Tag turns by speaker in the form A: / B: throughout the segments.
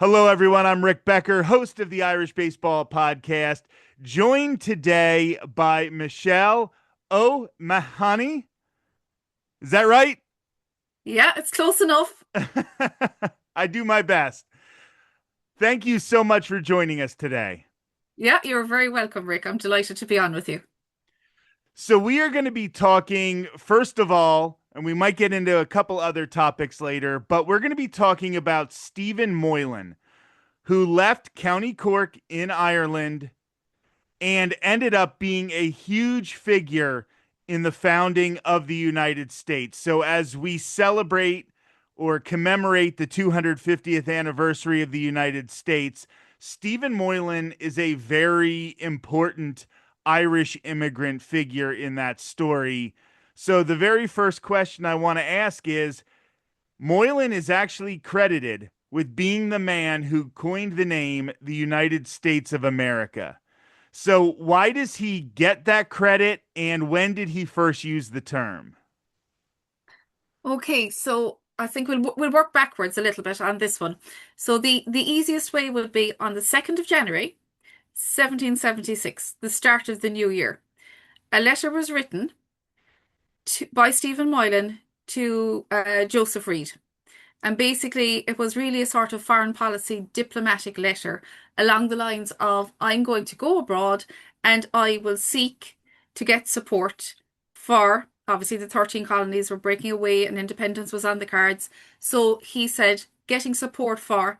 A: Hello, everyone. I'm Rick Becker, host of the Irish Baseball Podcast, joined today by Michelle O'Mahony. Is that right?
B: Yeah, it's close enough.
A: I do my best. Thank you so much for joining us today.
B: Yeah, you're very welcome, Rick. I'm delighted to be on with you.
A: So, we are going to be talking, first of all, and we might get into a couple other topics later, but we're going to be talking about Stephen Moylan, who left County Cork in Ireland and ended up being a huge figure in the founding of the United States. So, as we celebrate or commemorate the 250th anniversary of the United States, Stephen Moylan is a very important Irish immigrant figure in that story. So, the very first question I want to ask is Moylan is actually credited with being the man who coined the name the United States of America. So, why does he get that credit and when did he first use the term?
B: Okay, so I think we'll work backwards a little bit on this one. So the easiest way would be on the 2nd of January, 1776, the start of the new year. A letter was written by Stephen Moylan to Joseph Reed. And basically, it was really a sort of foreign policy diplomatic letter along the lines of I'm going to go abroad and I will seek to get support for obviously the 13 colonies were breaking away and independence was on the cards. So he said, getting support for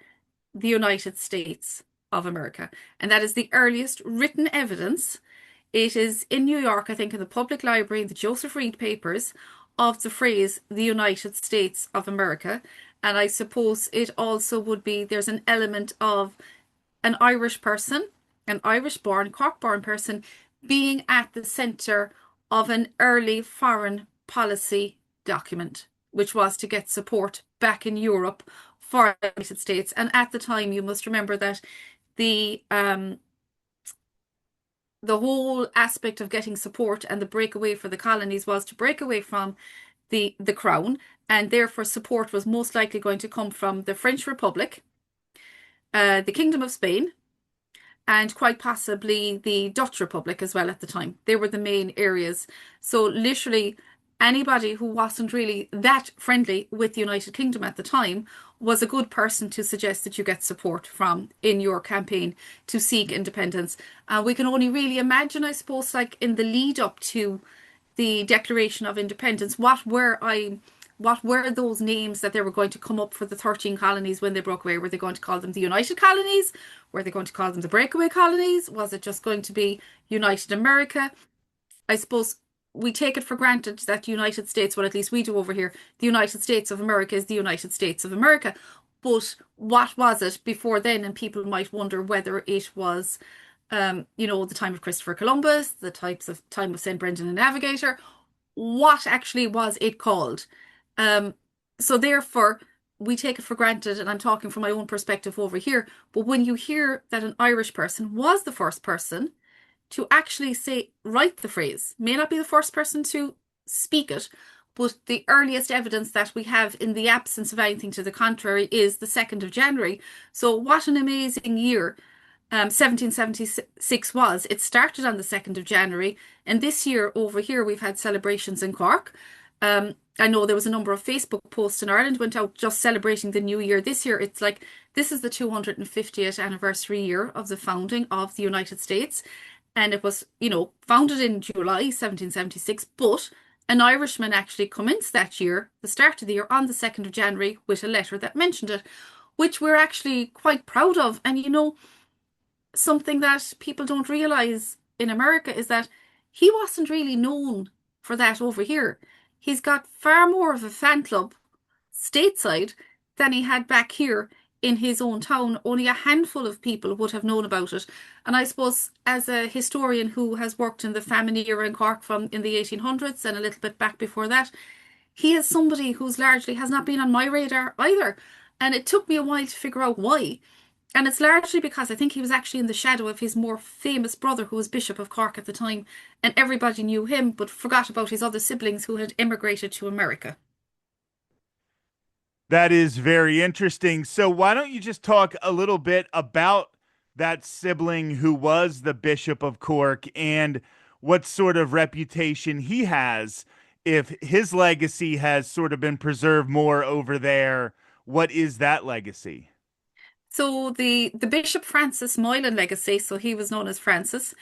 B: the United States of America. And that is the earliest written evidence. It is in New York, I think, in the public library, in the Joseph Reed papers, of the phrase the United States of America. And I suppose it also would be there's an element of an Irish person, an Irish born, Cork born person, being at the centre of an early foreign policy document, which was to get support back in Europe for the United States. And at the time, you must remember that the um, the whole aspect of getting support and the breakaway for the colonies was to break away from the crown, and therefore support was most likely going to come from the French Republic, the Kingdom of Spain, and quite possibly the Dutch Republic as well at the time. They were the main areas. So literally anybody who wasn't really that friendly with the United Kingdom at the time was a good person to suggest that you get support from in your campaign to seek independence. We can only really imagine, I suppose, like in the lead up to the Declaration of Independence, what were those names that they were going to come up for the 13 colonies when they broke away? Were they going to call them the United Colonies? Were they going to call them the breakaway colonies? Was it just going to be United America? I suppose we take it for granted that the United States, well, at least we do over here, the United States of America is the United States of America. But what was it before then? And people might wonder whether it was, the time of Christopher Columbus, the types of time of St. Brendan the Navigator. What actually was it called? Um, so therefore, we take it for granted, and I'm talking from my own perspective over here. But when you hear that an Irish person was the first person to actually say, write the phrase, may not be the first person to speak it, but the earliest evidence that we have in the absence of anything to the contrary is the 2nd of January. So what an amazing year 1776 was. It started on the 2nd of January, and this year over here we've had celebrations in Cork. I know there was a number of Facebook posts in Ireland went out just celebrating the new year. This year, it's like this is the 250th anniversary year of the founding of the United States. And it was, founded in July 1776, but an Irishman actually commenced that year, the start of the year, on the 2nd of January with a letter that mentioned it, which we're actually quite proud of. And something that people don't realize in America is that he wasn't really known for that over here. He's got far more of a fan club stateside than he had back here in his own town. Only a handful of people would have known about it. And I suppose, as a historian who has worked in the famine era in Cork from in the 1800s and a little bit back before that, he is somebody who's largely has not been on my radar either. And it took me a while to figure out why. And it's largely because I think he was actually in the shadow of his more famous brother, who was Bishop of Cork at the time, and everybody knew him but forgot about his other siblings who had immigrated to America.
A: That is very interesting. So, why don't you just talk a little bit about that sibling who was the Bishop of Cork and what sort of reputation he has? If his legacy has sort of been preserved more over there, what is that legacy?
B: So the Bishop Francis Moylan legacy, so he was known as Francis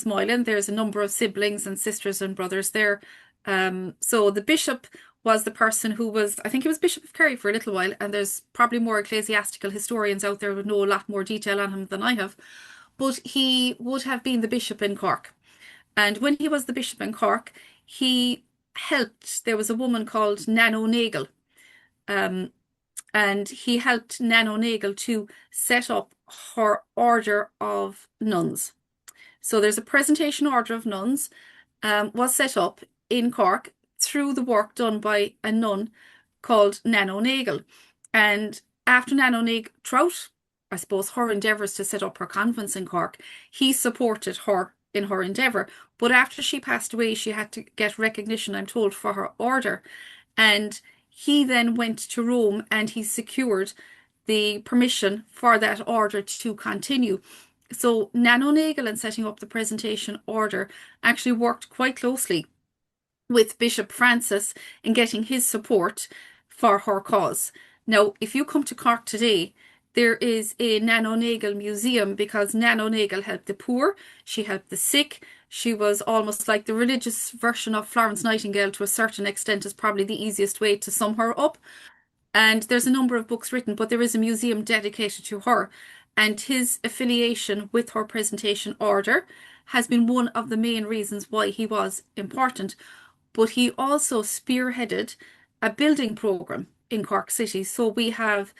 B: Moylan. There's a number of siblings and sisters and brothers there. So the bishop was the person who was, I think he was Bishop of Kerry for a little while, and there's probably more ecclesiastical historians out there who know a lot more detail on him than I have. But he would have been the bishop in Cork. And when he was the bishop in Cork, he helped, there was a woman called Nan O'Nagel. Um, and he helped Nan O'Nagel to set up her order of nuns. So there's a presentation order of nuns was set up in Cork through the work done by a nun called Nan O'Nagel. And after Nan O'Nagel, throughout, I suppose, her endeavours to set up her convents in Cork, he supported her in her endeavour. But after she passed away, she had to get recognition, I'm told, for her order. And he then went to Rome and he secured the permission for that order to continue. So Nan O'Nagel, in setting up the presentation order, actually worked quite closely with Bishop Francis in getting his support for her cause. Now, if you come to Cork today, there is a Nan O'Nagel museum because Nan O'Nagel helped the poor, she helped the sick, she was almost like the religious version of Florence Nightingale to a certain extent, is probably the easiest way to sum her up. And there's a number of books written, but there is a museum dedicated to her. And his affiliation with her presentation order has been one of the main reasons why he was important. But he also spearheaded a building program in Cork City. So we have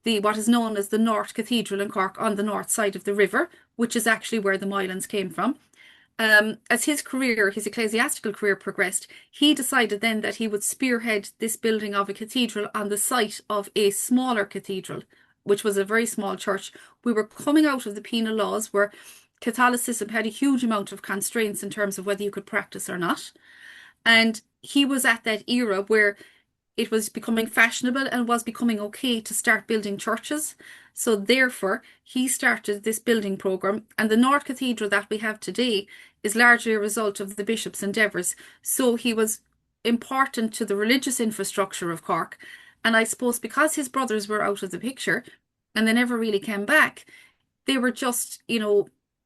B: the what is known as the North Cathedral in Cork on the north side of the river, which is actually where the Moylans came from. As his career, his ecclesiastical career progressed, he decided then that he would spearhead this building of a cathedral on the site of a smaller cathedral, which was a very small church. We were coming out of the penal laws where Catholicism had a huge amount of constraints in terms of whether you could practice or not. And he was at that era where it was becoming fashionable and was becoming okay to start building churches. So therefore, he started this building program, and the North Cathedral that we have today is largely a result of the bishop's endeavours. So he was important to the religious infrastructure of Cork, and I suppose because his brothers were out of the picture and they never really came back, they were just,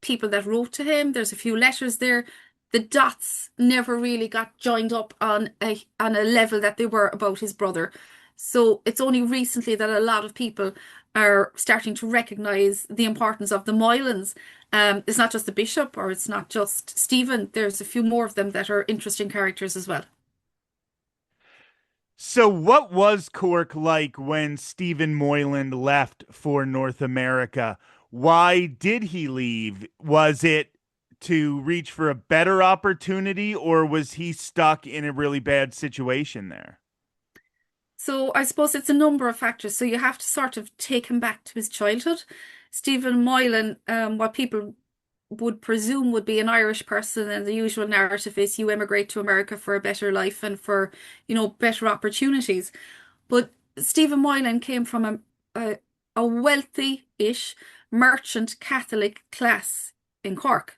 B: people that wrote to him. There's a few letters there. The dots never really got joined up on a level that they were about his brother. So it's only recently that a lot of people are starting to recognize the importance of the Moylans. It's not just the bishop or it's not just Stephen. There's a few more of them that are interesting characters as well.
A: So, what was Cork like when Stephen Moylan left for North America? Why did he leave? Was it to reach for a better opportunity, or was he stuck in a really bad situation there?
B: So I suppose it's a number of factors. So you have to sort of take him back to his childhood. Stephen Moylan, what people would presume would be an Irish person, and the usual narrative is you emigrate to America for a better life and for, better opportunities. But Stephen Moylan came from a wealthy-ish merchant Catholic class in Cork.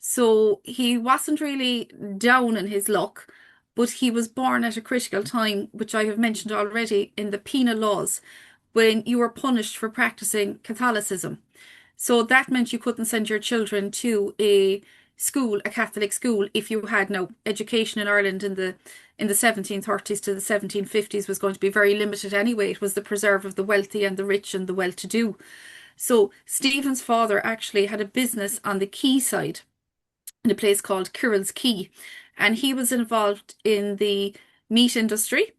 B: So he wasn't really down in his luck, but he was born at a critical time, which I have mentioned already, in the penal laws, when you were punished for practicing Catholicism. So that meant you couldn't send your children to a school, a Catholic school, if you had no education in Ireland in the 1730s to the 1750s was going to be very limited anyway. It was the preserve of the wealthy and the rich and the well-to-do. So Stephen's father actually had a business on the quayside in a place called Kirrill's Quay, and he was involved in the meat industry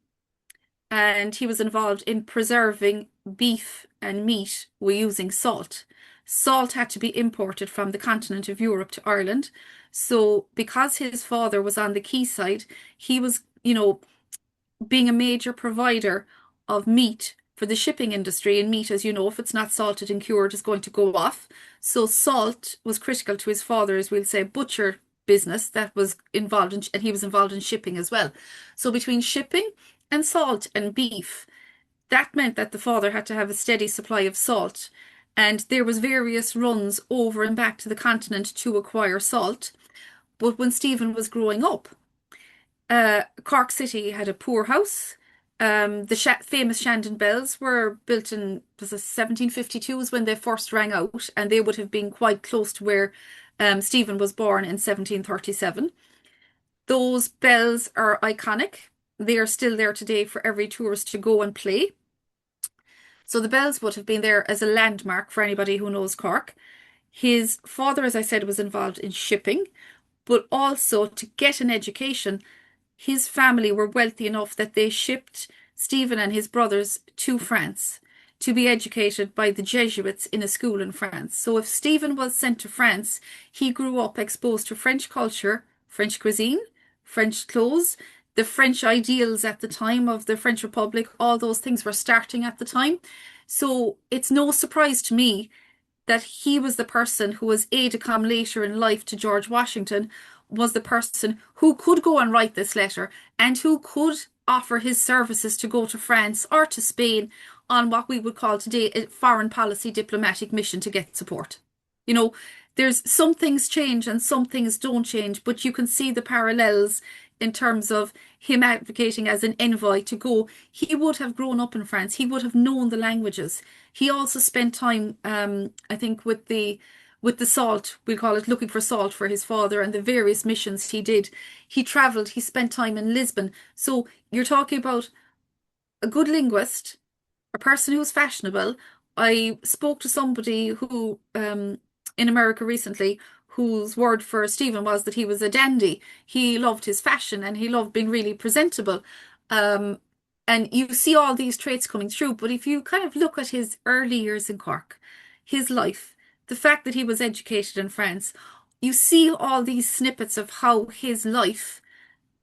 B: and he was involved in preserving beef and meat with using salt. Salt had to be imported from the continent of Europe to Ireland. So because his father was on the quayside, he was, being a major provider of meat for the shipping industry. And meat, as you know, if it's not salted and cured, is going to go off. So salt was critical to his father's, we'll say, butcher business that was involved and he was involved in shipping as well. So between shipping and salt and beef, that meant that the father had to have a steady supply of salt, and there was various runs over and back to the continent to acquire salt. But when Stephen was growing up, Cork City had a poorhouse. The famous Shandon bells were built in was it 1752 is when they first rang out, and they would have been quite close to where Stephen was born in 1737. Those bells are iconic. They are still there today for every tourist to go and play. So the bells would have been there as a landmark for anybody who knows Cork. His father, as I said, was involved in shipping, but also to get an education. His family were wealthy enough that they shipped Stephen and his brothers to France to be educated by the Jesuits in a school in France. So if Stephen was sent to France, he grew up exposed to French culture, French cuisine, French clothes, the French ideals at the time of the French Republic. All those things were starting at the time. So it's no surprise to me that he was the person who was aide de camp later in life to George Washington, was the person who could go and write this letter and who could offer his services to go to France or to Spain on what we would call today a foreign policy diplomatic mission to get support. You know, there's some things change and some things don't change, but you can see the parallels in terms of him advocating as an envoy to go. He would have grown up in France. He would have known the languages. He also spent time, I think, with the salt, we'll call it, looking for salt for his father and the various missions he did. He traveled, he spent time in Lisbon. So you're talking about a good linguist, a person who's fashionable. I spoke to somebody who, in America recently, whose word for Stephen was that he was a dandy. He loved his fashion and he loved being really presentable. Um, and you see all these traits coming through. But if you kind of look at his early years in Cork, his life, the fact that he was educated in France, you see all these snippets of how his life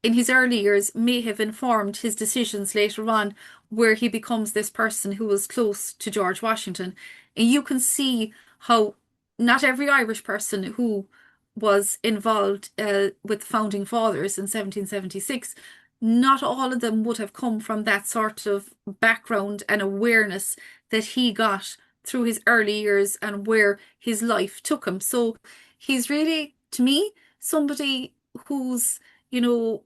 B: in his early years may have informed his decisions later on, where he becomes this person who was close to George Washington. And you can see how not every Irish person who was involved with the founding fathers in 1776, not all of them would have come from that sort of background and awareness that he got through his early years and where his life took him. So he's really, to me, somebody who's, you know,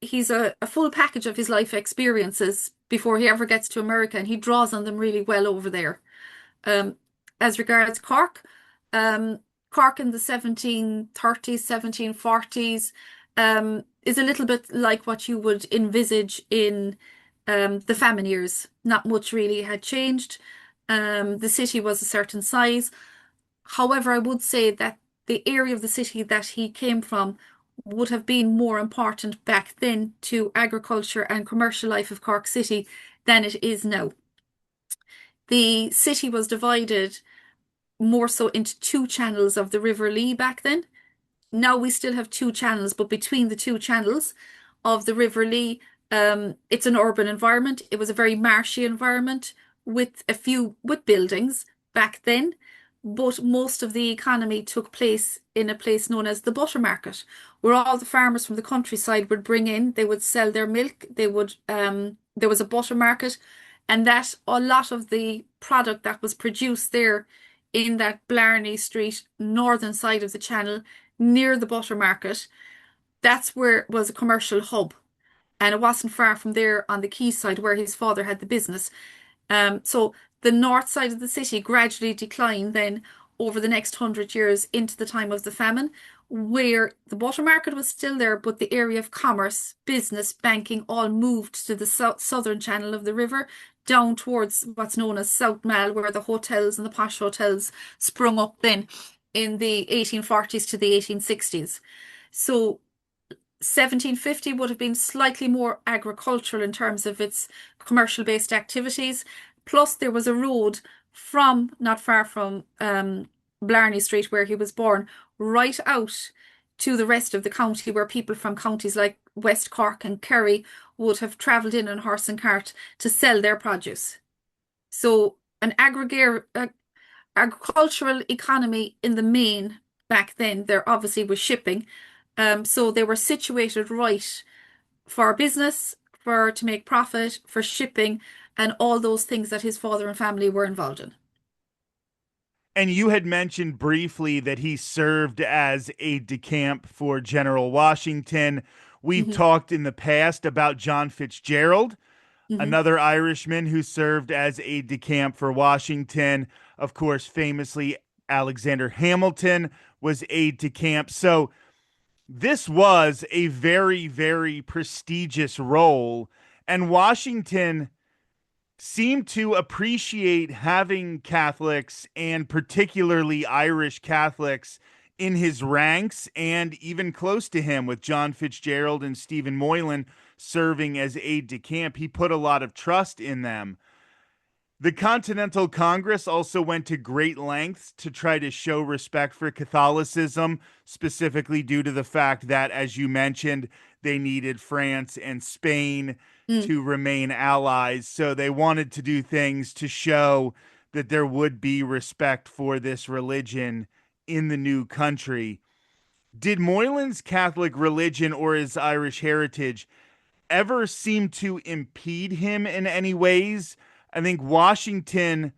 B: he's a full package of his life experiences before he ever gets to America, and he draws on them really well over there. Um, as regards Cork, um, Cork in the 1730s, 1740s, is a little bit like what you would envisage in the famine years. Not much really had changed. The city was a certain size. However, I would say that the area of the city that he came from would have been more important back then to agriculture and commercial life of Cork City than it is now. The city was divided more so into two channels of the River Lee back then. Now we still have two channels, but between the two channels of the River Lee, it's an urban environment. It was a very marshy environment with a few with buildings back then, but most of the economy took place in a place known as the Butter Market, where all the farmers from the countryside would bring in, they would sell their milk, they would there was a butter market, and that a lot of the product that was produced there in that Blarney Street northern side of the channel near the butter market, that's where it was a commercial hub. And it wasn't far from there on the quayside where his father had the business. So the north side of the city gradually declined then over the next 100 years into the time of the famine, where the butter market was still there, but the area of commerce, business, banking all moved to the southern channel of the river, down towards what's known as South Mall, where the hotels and the posh hotels sprung up then in the 1840s to the 1860s. So 1750 would have been slightly more agricultural in terms of its commercial based activities. Plus, there was a road from not far from Blarney Street, where he was born, right out to the rest of the county, where people from counties like West Cork and Kerry would have travelled in on horse and cart to sell their produce. So, an agricultural economy in the main back then, there obviously was shipping. So they were situated right for business, for to make profit, for shipping, and all those things that his father and family were involved in.
A: And you had mentioned briefly that he served as aide de camp for General Washington. We've
B: Hmm.
A: talked in the past about John Fitzgerald,
B: Hmm.
A: another Irishman who served as aide de camp for Washington. Of course, famously, Alexander Hamilton was aide de camp. So this was a very, very prestigious role. And Washington seemed to appreciate having Catholics and particularly Irish Catholics in his ranks and even close to him with John Fitzgerald and Stephen Moylan serving as aide de camp. He put a lot of trust in them. The Continental Congress also went to great lengths to try to show respect for Catholicism, specifically due to the fact that, as you mentioned, they needed France and Spain
B: Mm.
A: to remain allies. So they wanted to do things to show that there would be respect for this religion in the new country. Did Moylan's Catholic religion or his Irish heritage ever seem to impede him in any ways? I think Washington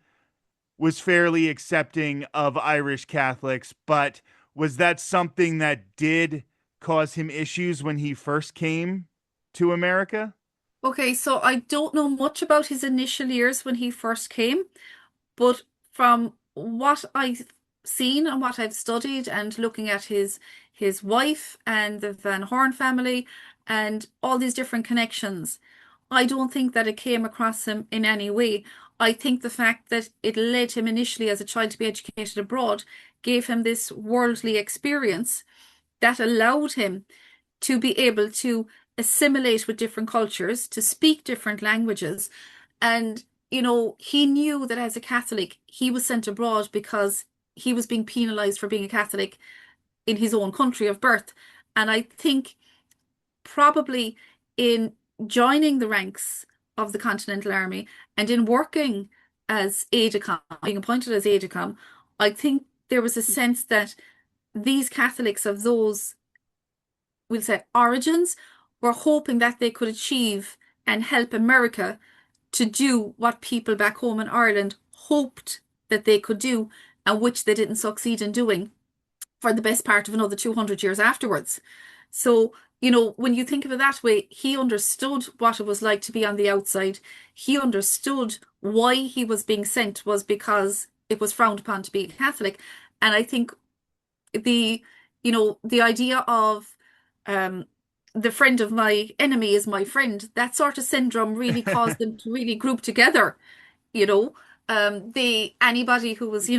A: was fairly accepting of Irish Catholics, but was that something that did cause him issues when he first came to America?
B: Okay, so I don't know much about his initial years when he first came, but from what I've seen and what I've studied and looking at his wife and the Van Horn family and all these different connections, I don't think that it came across him in any way. I think the fact that it led him initially as a child to be educated abroad gave him this worldly experience that allowed him to be able to assimilate with different cultures, to speak different languages. And, he knew that as a Catholic, he was sent abroad because he was being penalized for being a Catholic in his own country of birth. And I think probably in joining the ranks of the Continental Army and in working as aide-de-camp, being appointed as aide-de-camp, I think there was a sense that these Catholics of those, we'll say, origins were hoping that they could achieve and help America to do what people back home in Ireland hoped that they could do and which they didn't succeed in doing for the best part of another 200 years afterwards. So, when you think of it that way, he understood what it was like to be on the outside. He understood why he was being sent was because it was frowned upon to be a Catholic. And I think the, the idea of um, the friend of my enemy is my friend, that sort of syndrome really caused them to really group together you know, the anybody who was,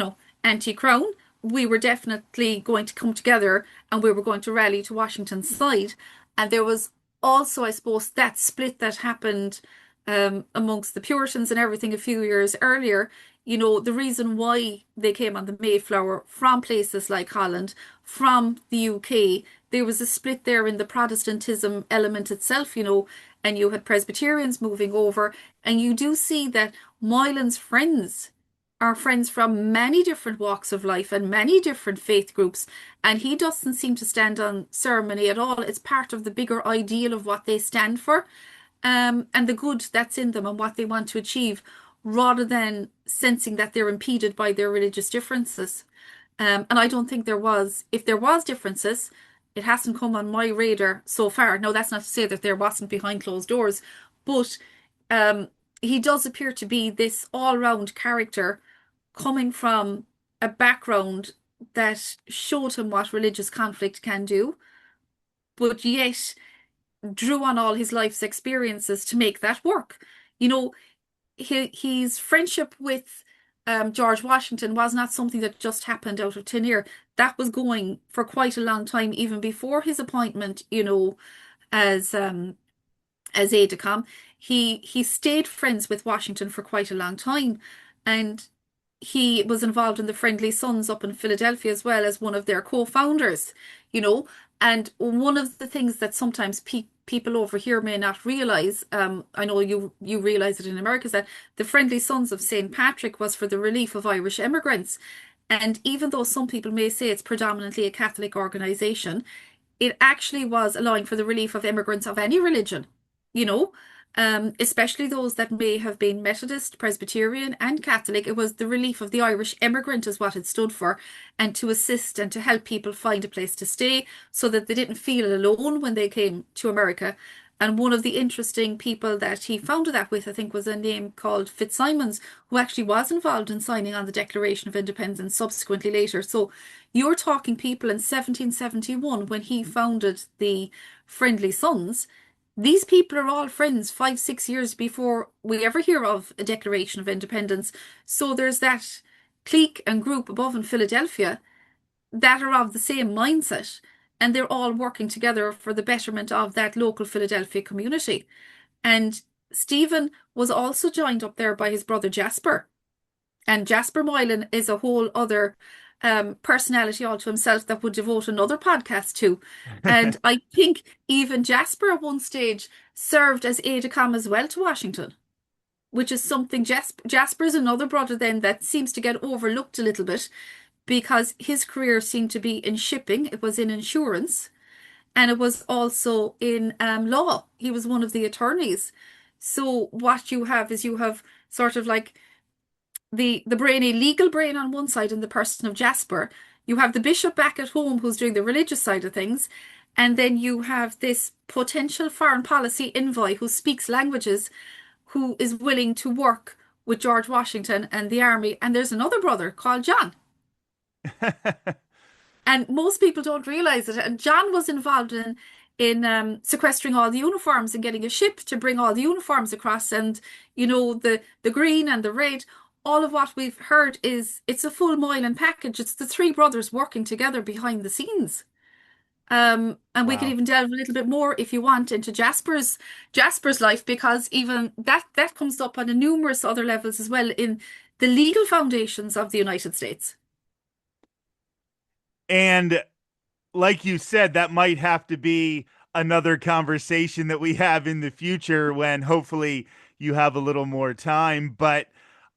B: anti-crown, we were definitely going to come together and we were going to rally to Washington's side. And there was also, I suppose, that split that happened amongst the Puritans and everything a few years earlier. The reason why they came on the Mayflower from places like Holland, from the UK, there was a split there in the Protestantism element itself, and you had Presbyterians moving over, and you do see that Moylan's friends are friends from many different walks of life and many different faith groups, and he doesn't seem to stand on ceremony at all. It's part of the bigger ideal of what they stand for, and the good that's in them and what they want to achieve, rather than sensing that they're impeded by their religious differences. And I don't think there was. If there was differences, it hasn't come on my radar so far. Now, that's not to say that there wasn't behind closed doors, but um, he does appear to be this all-round character coming from a background that showed him what religious conflict can do, but yet drew on all his life's experiences to make that work. You know, his friendship with George Washington was not something that just happened out of thin air. That was going for quite a long time, even before his appointment, as aide-de-camp. He stayed friends with Washington for quite a long time, and he was involved in the Friendly Sons up in Philadelphia as well as one of their co-founders, you know. And one of the things that sometimes people over here may not realize, I know you realize it in America, is that the Friendly Sons of St. Patrick was for the relief of Irish immigrants. And even though some people may say it's predominantly a Catholic organization, it actually was allowing for the relief of immigrants of any religion, you know. especially those that may have been Methodist, Presbyterian, and Catholic. It was the relief of the Irish immigrant, is what it stood for, and to assist and to help people find a place to stay so that they didn't feel alone when they came to America. And one of the interesting people that he founded that with, I think, was a name called Fitzsimons, who actually was involved in signing on the Declaration of Independence subsequently later. So you're talking people in 1771 when he founded the Friendly Sons. These people are all friends 5, 6 years before we ever hear of a Declaration of Independence. So there's that clique and group above in Philadelphia that are of the same mindset, and they're all working together for the betterment of that local Philadelphia community. And Stephen was also joined up there by his brother Jasper. And Jasper Moylan is a whole other personality all to himself that would devote another podcast to. And I think even Jasper at one stage served as aide-de-camp as well to Washington, which is something Jasper's another brother then that seems to get overlooked a little bit because his career seemed to be in shipping, it was in insurance, and it was also in law. He was one of the attorneys. So what you have is you have sort of like the brainy legal brain on one side in the person of Jasper. You have the bishop back at home who's doing the religious side of things. And then you have this potential foreign policy envoy who speaks languages, who is willing to work with George Washington and the army. And there's another brother called John. And most people don't realize it. And John was involved in sequestering all the uniforms and getting a ship to bring all the uniforms across. And the green and the red. All of what we've heard is it's a full Moylan package. It's the three brothers working together behind the scenes. And we can
A: Wow.
B: even delve a little bit more if you want into Jasper's life, because even that comes up on a numerous other levels as well in the legal foundations of the United States.
A: And like you said, that might have to be another conversation that we have in the future when hopefully you have a little more time. But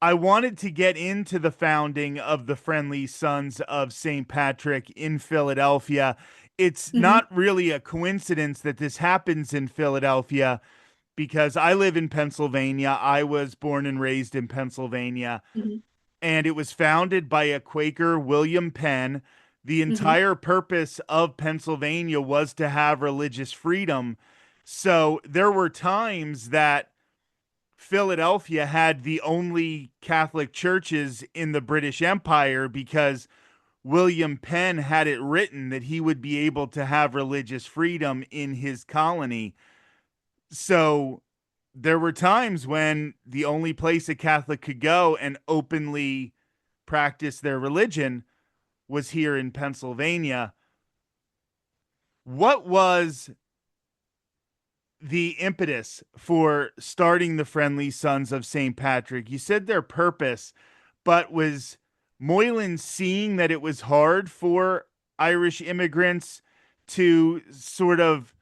A: I wanted to get into the founding of the Friendly Sons of St. Patrick in Philadelphia. It's
B: Hmm.
A: not really a coincidence that this happens in Philadelphia because I live in Pennsylvania. I was born and raised in Pennsylvania,
B: Hmm.
A: and it was founded by a Quaker, William Penn. The
B: Hmm.
A: entire purpose of Pennsylvania was to have religious freedom. So there were times that Philadelphia had the only Catholic churches in the British Empire because William Penn had it written that he would be able to have religious freedom in his colony. So there were times when the only place a Catholic could go and openly practice their religion was here in Pennsylvania. What was the impetus for starting the Friendly Sons of St. Patrick? You said their purpose, but was Moylan seeing that it was hard for Irish immigrants to sort of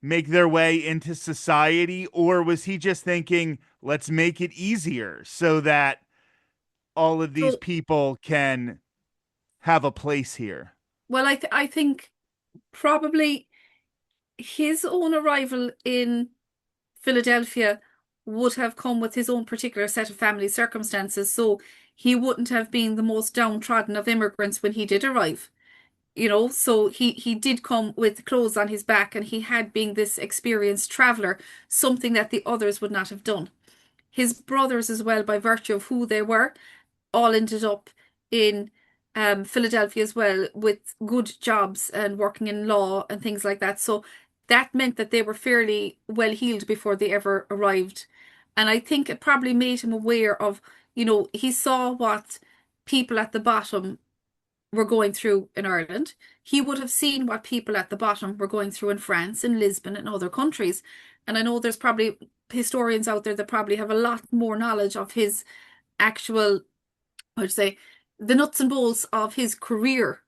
A: make their way into society, or was he just thinking, let's make it easier so that all of these
B: So,
A: people can have a place here?
B: well, I think probably his own arrival in Philadelphia would have come with his own particular set of family circumstances. So he wouldn't have been the most downtrodden of immigrants when he did arrive. So he did come with clothes on his back, and he had been this experienced traveler, something that the others would not have done. His brothers as well, by virtue of who they were, all ended up in Philadelphia as well with good jobs and working in law and things like that. So that meant that they were fairly well heeled before they ever arrived. And I think it probably made him aware of, he saw what people at the bottom were going through in Ireland. He would have seen what people at the bottom were going through in France and Lisbon and other countries. And I know there's probably historians out there that probably have a lot more knowledge of his actual, I'd say, the nuts and bolts of his career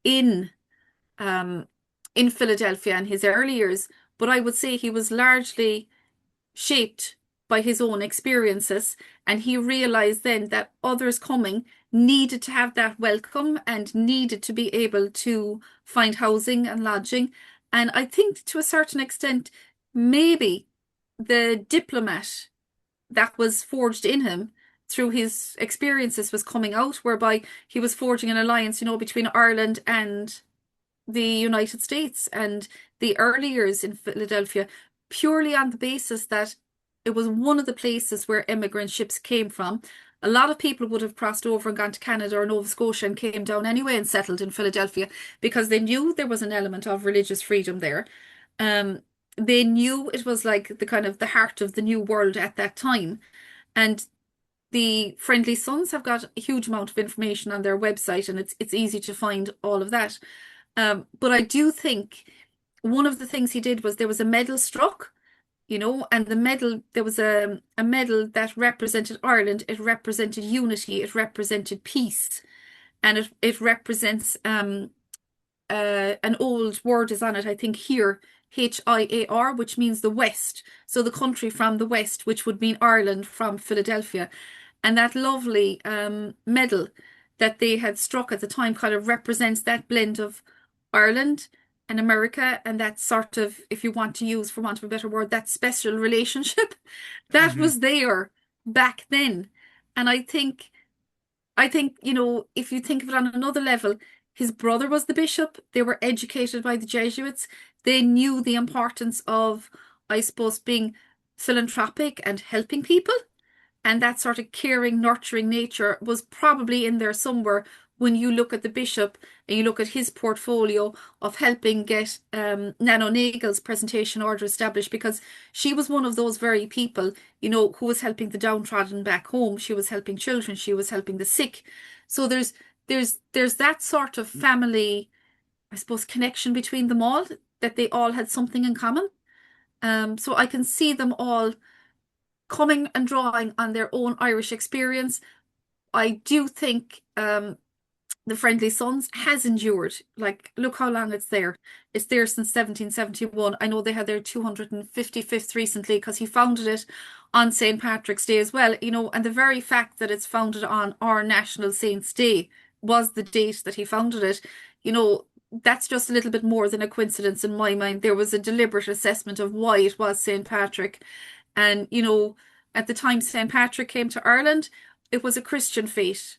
B: in um in Philadelphia and his early years. But I would say he was largely shaped by his own experiences, and he realized then that others coming needed to have that welcome and needed to be able to find housing and lodging. And I think to a certain extent, maybe the diplomat that was forged in him through his experiences was coming out, whereby he was forging an alliance, between Ireland and the United States and the early years in Philadelphia, purely on the basis that it was one of the places where immigrant ships came from. A lot of people would have crossed over and gone to Canada or Nova Scotia and came down anyway and settled in Philadelphia because they knew there was an element of religious freedom there. Um, they knew it was like the kind of the heart of the new world at that time. And the Friendly Sons have got a huge amount of information on their website, and it's easy to find all of that. But I do think one of the things he did was there was a medal struck, and the medal, there was a medal that represented Ireland, it represented unity, it represented peace, and it represents an old word is on it, I think here, HIAR, which means the West. So the country from the West, which would mean Ireland from Philadelphia. And that lovely medal that they had struck at the time kind of represents that blend of Ireland and America and that sort of, if you want to use, for want of a better word, that special relationship that
A: Hmm.
B: was there back then. And I think, if you think of it on another level, his brother was the bishop. They were educated by the Jesuits. They knew the importance of, I suppose, being philanthropic and helping people. And that sort of caring, nurturing nature was probably in there somewhere when you look at the bishop and you look at his portfolio of helping get Nano Nagel's presentation order established because she was one of those very people, who was helping the downtrodden back home. She was helping children, she was helping the sick. So there's that sort of family, I suppose, connection between them all, that they all had something in common. So I can see them all coming and drawing on their own Irish experience. I do think the Friendly Sons has endured. Like, look how long it's there. It's there since 1771. I know they had their 255th recently because he founded it on St. Patrick's Day as well, and the very fact that it's founded on our National Saints' Day was the date that he founded it, that's just a little bit more than a coincidence in my mind. There was a deliberate assessment of why it was St. Patrick. And, at the time St. Patrick came to Ireland, it was a Christian faith.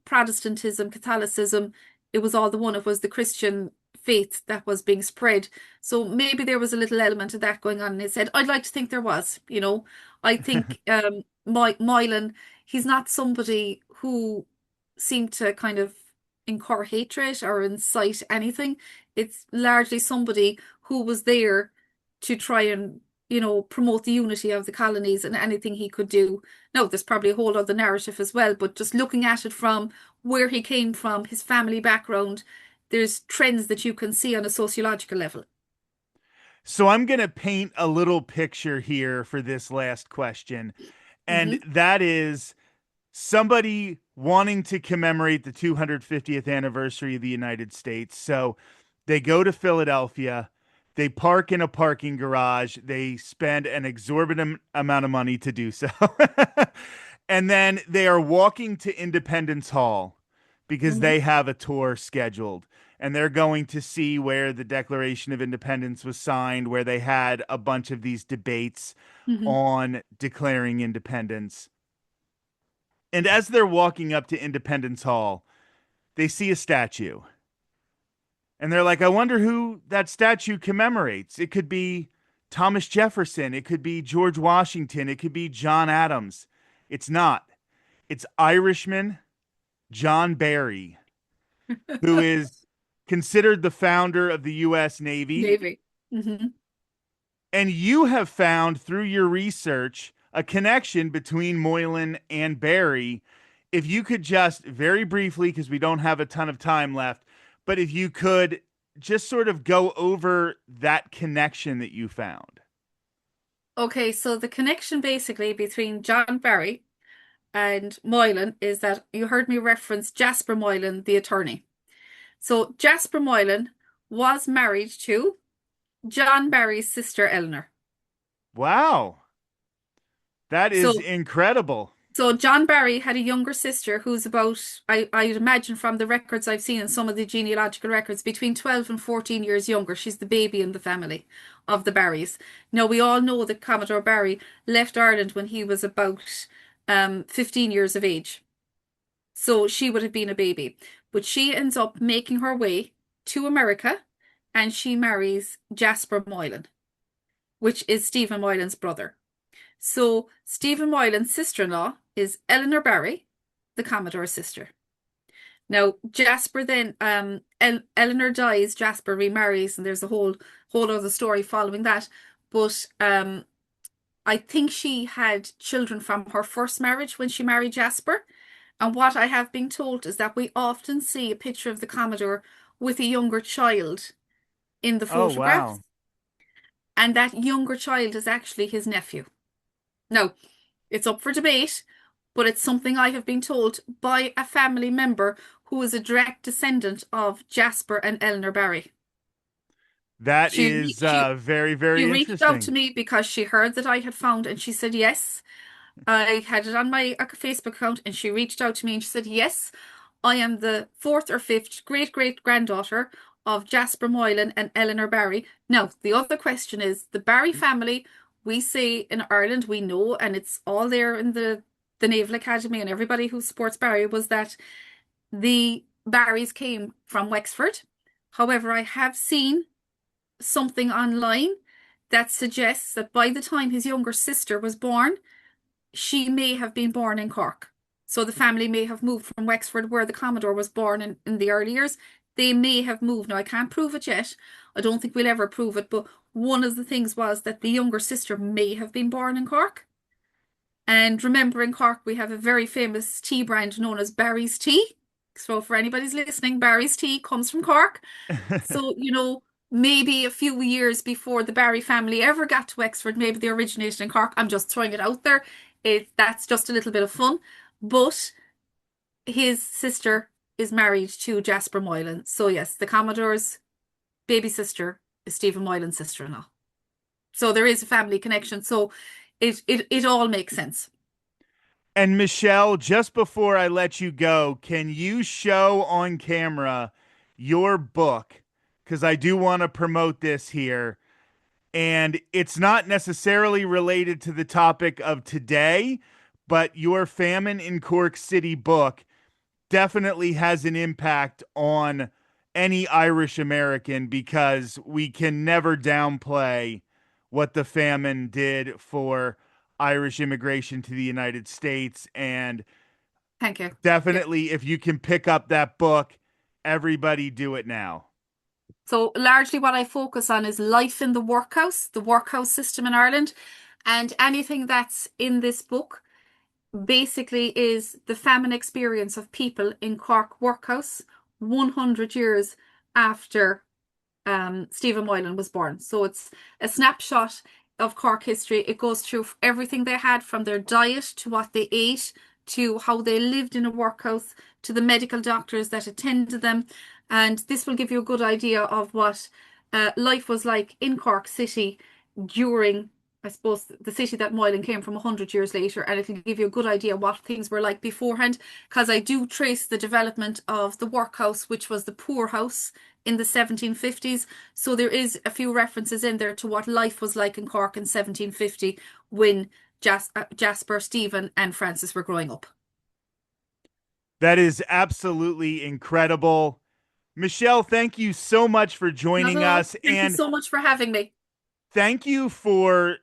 B: Protestantism, Catholicism, it was all the one. It was the Christian faith that was being spread. So maybe there was a little element of that going on in his head. I'd like to think there was. I think Moylan, he's not somebody who seemed to kind of incur hatred or incite anything. It's largely somebody who was there to try and promote the unity of the colonies and anything he could do. Now, there's probably a whole other narrative as well, but just looking at it from where he came from, his family background, there's trends that you can see on a sociological level.
A: So I'm going to paint a little picture here for this last question, and
B: Hmm.
A: that is somebody wanting to commemorate the 250th anniversary of the United States. So they go to Philadelphia, they park in a parking garage, they spend an exorbitant amount of money to do so. And then they are walking to Independence Hall because
B: Hmm.
A: they have a tour scheduled. And they're going to see where the Declaration of Independence was signed, where they had a bunch of these debates
B: Hmm.
A: on declaring independence. And as they're walking up to Independence Hall, they see a statue. And they're like, I wonder who that statue commemorates. It could be Thomas Jefferson. It could be George Washington. It could be John Adams. It's not. It's Irishman John Barry, who is considered the founder of the U.S. Navy.
B: Navy. Hmm.
A: And you have found through your research a connection between Moylan and Barry. If you could just very briefly, because we don't have a ton of time left, but if you could just sort of go over that connection that you found.
B: Okay, so the connection basically between John Barry and Moylan is that you heard me reference Jasper Moylan, the attorney. So Jasper Moylan was married to John Barry's sister Eleanor.
A: Wow, that is
B: So
A: incredible.
B: So John Barry had a younger sister who's about, I'd imagine from the records I've seen in some of the genealogical records, between 12 and 14 years younger. She's the baby in the family of the Barrys. Now, we all know that Commodore Barry left Ireland when he was about 15 years of age. So she would have been a baby. But she ends up making her way to America and she marries Jasper Moylan, which is Stephen Moylan's brother. So Stephen Moylan's sister-in-law is Eleanor Barry, the Commodore's sister. Now Jasper then Eleanor dies, Jasper remarries, and there's a whole other story following that. But I think she had children from her first marriage when she married Jasper. And what I have been told is that we often see a picture of the Commodore with a younger child in the
A: Oh,
B: photographs,
A: wow.
B: and that younger child is actually his nephew. Now, it's up for debate, but it's something I have been told by a family member who is a direct descendant of Jasper and Eleanor Barry.
A: That
B: She
A: is
B: she
A: very,
B: she
A: very
B: reached out to
A: interesting.
B: me because she heard that I had found, and she said yes. I had it on my Facebook account, and she reached out to me and she said, yes, I am the fourth or fifth great great granddaughter of Jasper Moylan and Eleanor Barry. Now, the other question is the Barry family, we say in Ireland, we know, and it's all there in the Naval Academy and everybody who supports Barry, was that the Barrys came from Wexford. However, I have seen something online that suggests that by the time his younger sister was born, she may have been born in Cork. So the family may have moved from Wexford, where the Commodore was born in the early years. They may have moved. Now, I can't prove it yet. I don't think we'll ever prove it, but one of the things was that the younger sister may have been born in Cork. And remember, in Cork, we have a very famous tea brand known as Barry's Tea. So, for anybody's listening, Barry's Tea comes from Cork. So, maybe a few years before the Barry family ever got to Wexford, maybe they originated in Cork. I'm just throwing it out there. That's just a little bit of fun. But his sister is married to Jasper Moylan. So yes, the Commodore's baby sister is Stephen Moylan's sister-in-law. So there is a family connection. So it all makes sense.
A: And Michelle, just before I let you go, can you show on camera your book? Because I do want to promote this here. And it's not necessarily related to the topic of today, but your Famine in Cork City book definitely has an impact on any Irish American because we can never downplay what the famine did for Irish immigration to the United States. And
B: Thank you. Yeah.
A: definitely, if you can pick up that book, everybody do it now.
B: So largely what I focus on is life in the workhouse system in Ireland. And anything that's in this book basically is the famine experience of people in Cork workhouse 100 years after Stephen Moylan was born. So it's a snapshot of Cork history. It goes through everything they had, from their diet to what they ate to how they lived in a workhouse to the medical doctors that attended them. And this will give you a good idea of what life was like in Cork City during, I suppose, the city that Moylan came from 100 years later, and it'll give you a good idea what things were like beforehand, because I do trace the development of the workhouse, which was the poorhouse in the 1750s. So there is a few references in there to what life was like in Cork in 1750 when Jasper, Stephen, and Francis were growing up.
A: That is absolutely incredible. Michelle, thank you so much for
B: Not at
A: joining
B: all.
A: us.
B: Thank you
A: And
B: so much for having me.
A: thank you for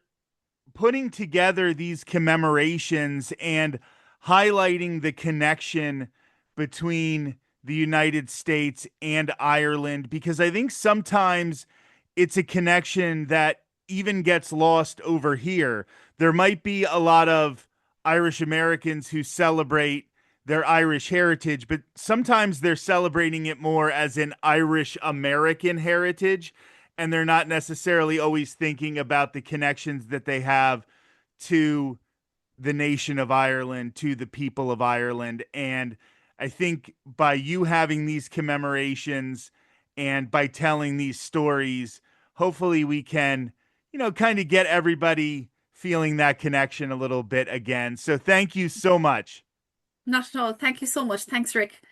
A: putting together these commemorations and highlighting the connection between the United States and Ireland, because I think sometimes it's a connection that even gets lost over here. There might be a lot of Irish Americans who celebrate their Irish heritage, but sometimes they're celebrating it more as an Irish American heritage, and they're not necessarily always thinking about the connections that they have to the nation of Ireland, to the people of Ireland. And I think by you having these commemorations and by telling these stories, hopefully we can, kind of get everybody feeling that connection a little bit again. So thank you so much.
B: Not at all. Thank you so much. Thanks, Rick.